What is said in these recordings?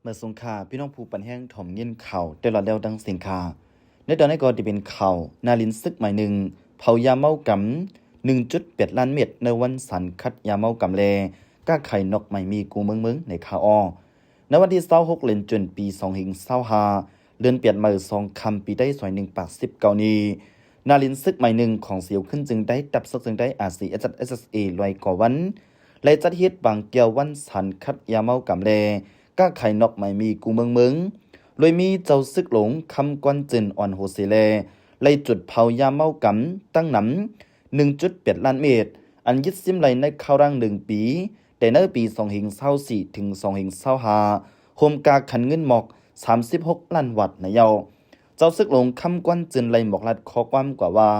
มื่อสงขาพี่น้องผู้ปันแห้งถ่อมยินเข่าได้หลอดแล้วดังสิงคาในตอนนี้ก็จะเป็นเข่านาลินซึกใหม่หนึ่งเผายาเมากำ1.8 ล้านเม็ดในวันสันคัดยาเมากำแลก้าไข่นกใหม่มีกูเมืองในคาออในวันที่26เดือนจุนปี2525เดือนเปลี่ยนมา2 คำปีได้2189นี้นาลินซึกใหม่หนึ่งของเสียวขึ้นจึงได้ดับซึกจึงได้อาซีเอสเอลอยก่อวันเลยจัดเฮ็ดบางเกี่ยววันสันคัดยาเมากำแลก้าไข่นกไม่มีกูเมืองเลยมีเจ้าซึกหลงคำกวนจินอ่อนโฮเซเลเลยจุดเผายาเมากำตั้งน้ำ1.8 ล้านเมตรอันยึดซิมไหลในข้าวรัง1 ปีแต่ในปี2024ถึง2025โฮมกาขันเงินหมอก36 ล้านวัตต์ในเยาเจ้าซึกหลงคำกวนจินเลยบอกรัดข้อความกว่าว่า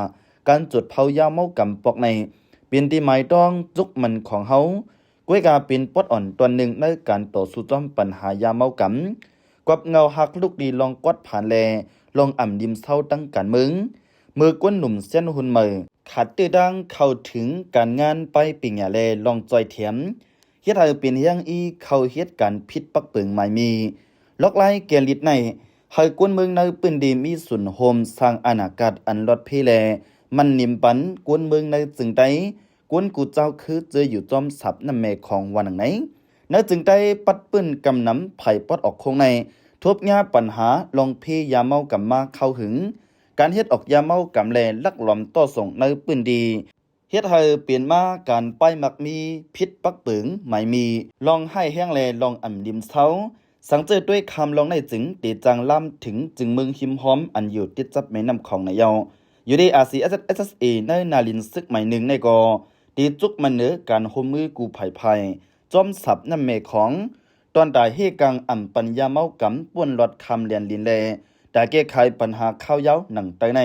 การจุดเผายาเมากำปอกในเป็นที่หมายต้องจุกมันของเฮากวยกาเป็นปอดอ่อนตัวหนึ่งในการต่อสู้จอมปัญหายาเมากำกวับเงาหักลูกดีลองกวดผ่านแลลองอ่ำดิมเศร้าตั้งการมือกวนหนุ่มเส้นหุ่นมือขาดตื้อดังเข้าถึงการงานไปปิ่งอย่าแลลองจอยเถียมเฮ็ดให้เป็นเฮียงอีเข้าเฮ็ดการพิษปักเปิงหมายมีล็อกไล่เกลิดในให้กวนเมืองในปืนดีมีสุนโฮมสร้างอาณาจักรอันลอดเพแลมันนิ่มปันกวนเมืองในจึงได้กวนกูเจ้าคือเจออยู่จอมสับน้ำแม่ของวันไหนนั่นจึงได้ปัดปืนกำน้ำไผ่ปอดออกคงในทบยาปัญหาลองเพยาเมากำมาเข้าหึงการเฮ็ดออกยาเมากำแลลักหลอมต่อส่งในปืนดีเฮ็ดให้เปลี่ยนมาการป้ายมักมีพิษปักปึงหมายมีลองให้แห้งแลลองอ่ำดิมเช้าสังเจอด้วยคำลองในจึงตีจังล่ำถึงจึงเมืองหิมหอมอันอยู่ติดจับแม่น้ำของในเยาอยู่ในอาซีเอสเอในนาลินซึกใหม่หนึ่งในกอตีจุกมันเนื้อการโฮมมือกูไผ่ไผ่จอมสับน้ำเมของตอนตายเฮกังอ่ำปัญญาเมากำป้วนหลอดคำเลียนลินแลแต่แก้ไขปัญหาข้าวยาวหนังไตใน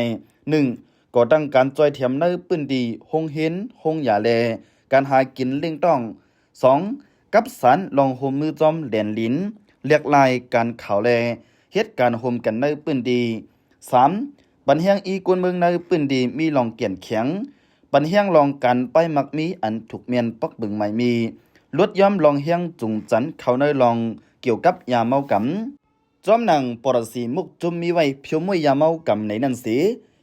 1ก่อตั้งการจอยเทียมในปืนดีหงเห็นหงหยาแลการหากินเลี่ยงต้อง2กับสารลองโฮมมือจอมเลียนลินเรียกลายการข่าวแลเฮ็ดการโฮมกันในปืนดี3บันเฮียงอีกวนเมืองในปืนดีมีลองเกียนแข็งปันเฮียงลองกันไปมักมีอันถูกเมียนปักบึงไม่มีลดย่อมลองเฮียงจุงจันเขาในลองเกี่ยวกับยาเมากำจอมหนังปรสีมุกจุมมีไว้เพียวมวยยาเมากำในนั่นสิ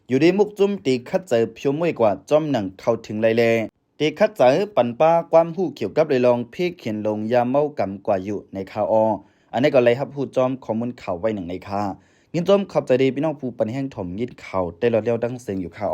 อยู่ในมุกจุมตีคัดเจอเพียวมวยกว่าจอมหนังเข้าถึงไรแลตีคัดเจอปันป้าความหู้เกี่ยวกับเลยลองเพ่เขียนลงยาเมากำกว่าอยู่ในคาออันนี้ก็เลยครับผู้จอมข้อมูลข่าวไว้หนึ่งในคายินจอมขอบใจดีพี่น้องผู้ปันแห้งถ่อมยินข่าวได้เราเลี้ยวดังเสียงอยู่คา